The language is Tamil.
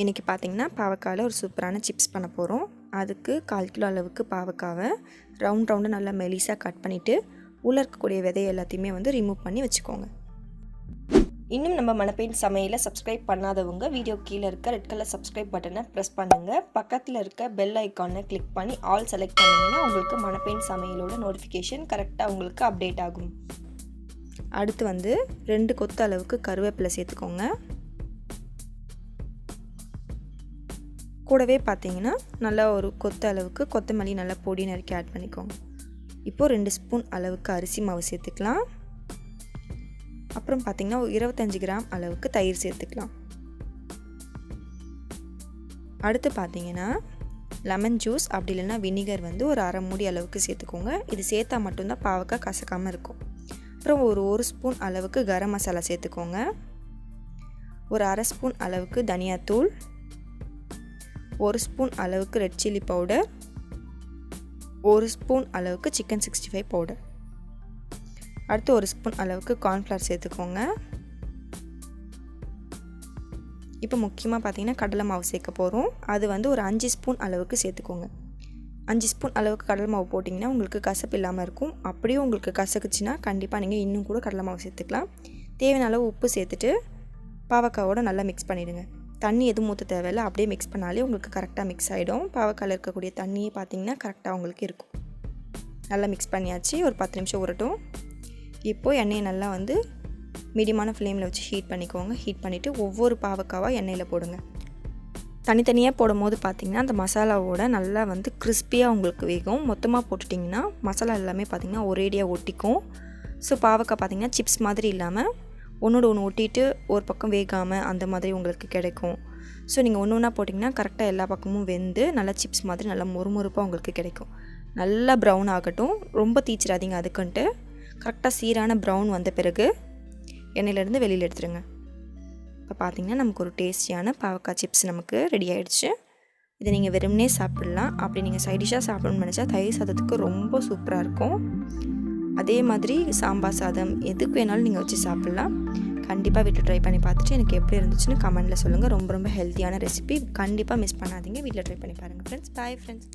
இன்றைக்கி பார்த்திங்கன்னா பாவக்காயில் ஒரு சூப்பரான சிப்ஸ் பண்ண போகிறோம். அதுக்கு 1/4 கிலோ அளவுக்கு பாவக்காவை ரவுண்டாக நல்லா மெலிசாக கட் பண்ணிவிட்டு உள்ளே இருக்கக்கூடிய விதை எல்லாத்தையுமே ரிமூவ் பண்ணி வச்சுக்கோங்க. இன்னும் நம்ம மணப்பெண் சமையலை சப்ஸ்கிரைப் பண்ணாதவங்க வீடியோ கீழே இருக்க ரெட் கலர் சப்ஸ்கிரைப் பட்டனை ப்ரெஸ் பண்ணுங்கள். பக்கத்தில் இருக்க பெல் ஐக்கானை கிளிக் பண்ணி ஆல் செலக்ட் பண்ணிங்கன்னா உங்களுக்கு மணப்பெண் சமையலோட நோட்டிஃபிகேஷன் கரெக்டாக உங்களுக்கு அப்டேட் ஆகும். அடுத்து 2 கொத்து அளவுக்கு கருவேப்பிலை சேர்த்துக்கோங்க. கூடவே பார்த்தீங்கன்னா நல்லா ஒரு கொத்து அளவுக்கு கொத்தமல்லி நல்லா பொடி நறுக்கி ஆட் பண்ணிக்கோங்க. இப்போது 2 ஸ்பூன் அளவுக்கு அரிசி மாவு சேர்த்துக்கலாம். அப்புறம் பார்த்திங்கன்னா 25 கிராம் அளவுக்கு தயிர் சேர்த்துக்கலாம். அடுத்து பார்த்திங்கன்னா லெமன் ஜூஸ் அப்படி இல்லைன்னா வினிகர் ஒரு அரை மூடி அளவுக்கு சேர்த்துக்கோங்க. இது சேர்த்தா மட்டும்தான் பாவக்காய் கசக்காமல் இருக்கும். அப்புறம் ஒரு ஸ்பூன் அளவுக்கு கரம் மசாலா சேர்த்துக்கோங்க. ஒரு அரை ஸ்பூன் அளவுக்கு தனியாத்தூள், 1 ஸ்பூன் அளவுக்கு ரெட் சில்லி பவுடர், 1 ஸ்பூன் அளவுக்கு சிக்கன் 65 பவுடர், அடுத்து 1 ஸ்பூன் அளவுக்கு கார்ன்ஃப்ளவர் சேர்த்துக்கோங்க. இப்போ முக்கியமாக பார்த்தீங்கன்னா கடலை மாவு சேர்க்க போகிறோம். அது ஒரு 5 ஸ்பூன் அளவுக்கு சேர்த்துக்கோங்க. 5 ஸ்பூன் அளவுக்கு கடலை மாவு போட்டிங்கன்னா உங்களுக்கு கசப்பு இல்லாமல் இருக்கும். அப்படியே உங்களுக்கு கசக்குச்சுன்னா கண்டிப்பாக நீங்கள் இன்னும் கூட கடலை மாவு சேர்த்துக்கலாம். தேவையான அளவு உப்பு சேர்த்துட்டு பாவக்காவோடு நல்லா மிக்ஸ் பண்ணிவிடுங்க. தண்ணி எதுவும் ஊற்ற தேவையில்லை, அப்படியே மிக்ஸ் பண்ணாலே உங்களுக்கு கரெக்டாக மிக்ஸ் ஆகிடும். பாவக்காயில் இருக்கக்கூடிய தண்ணியே பார்த்திங்கன்னா கரெக்டாக உங்களுக்கு இருக்கும். நல்லா மிக்ஸ் பண்ணியாச்சு. ஒரு 10 நிமிஷம் உரட்டும். இப்போது எண்ணெயை நல்லா மீடியமான ஃப்ளேமில் வச்சு ஹீட் பண்ணிக்கோங்க. ஹீட் பண்ணிவிட்டு ஒவ்வொரு பாவக்காவாக எண்ணெயில் போடுங்க. தனித்தனியாக போடும்போது பார்த்திங்கன்னா அந்த மசாலாவோட நல்லா கிறிஸ்பியாக உங்களுக்கு வேகும். மொத்தமாக போட்டுட்டிங்கன்னா மசாலா எல்லாமே பார்த்திங்கன்னா ஒரேடியாக ஒட்டிக்கும். ஸோ பாவக்காய் பார்த்திங்கன்னா சிப்ஸ் மாதிரி இல்லாமல் ஒன்றோட ஒன்று ஒட்டிட்டு ஒரு பக்கம் வேகாமல் அந்த மாதிரி உங்களுக்கு கிடைக்கும். ஸோ நீங்கள் ஒன்று ஒன்றா போட்டிங்கன்னா கரெக்டாக எல்லா பக்கமும் வெந்து நல்லா சிப்ஸ் மாதிரி நல்லா மொறுமொறுப்பாக உங்களுக்கு கிடைக்கும். நல்லா ப்ரௌன் ஆகட்டும், ரொம்ப தீச்சிடாதீங்க. அதுக்குன்ட்டு கரெக்டாக சீரான ப்ரௌன் வந்த பிறகு எண்ணெயிலேருந்து வெளியில் எடுத்துருங்க. இப்போ பார்த்திங்கன்னா நமக்கு ஒரு டேஸ்டியான பாவக்காய் சிப்ஸ் நமக்கு ரெடி ஆகிடுச்சு. இதை நீங்கள் வெறுமனே சாப்பிட்லாம். அப்படி நீங்கள் சைடிஷாக சாப்பிடணும்னு நினச்சா தயிர் சாதத்துக்கு ரொம்ப சூப்பராக இருக்கும். அதே மாதிரி சாம்பார் சாதம் எதுக்கு வேணாலும் நீங்கள் வச்சு சாப்பிட்லாம். கண்டிப்பாக வீட்டில் ட்ரை பண்ணி பார்த்துட்டு எனக்கு எப்படி இருந்துச்சுன்னு கமெண்ட்டில் சொல்லுங்கள். ரொம்ப ரொம்ப ஹெல்த்தியான ரெசிபி, கண்டிப்பாக மிஸ் பண்ணாதீங்க. வீட்டில் ட்ரை பண்ணி பாருங்கள் ஃப்ரெண்ட்ஸ். Bye friends.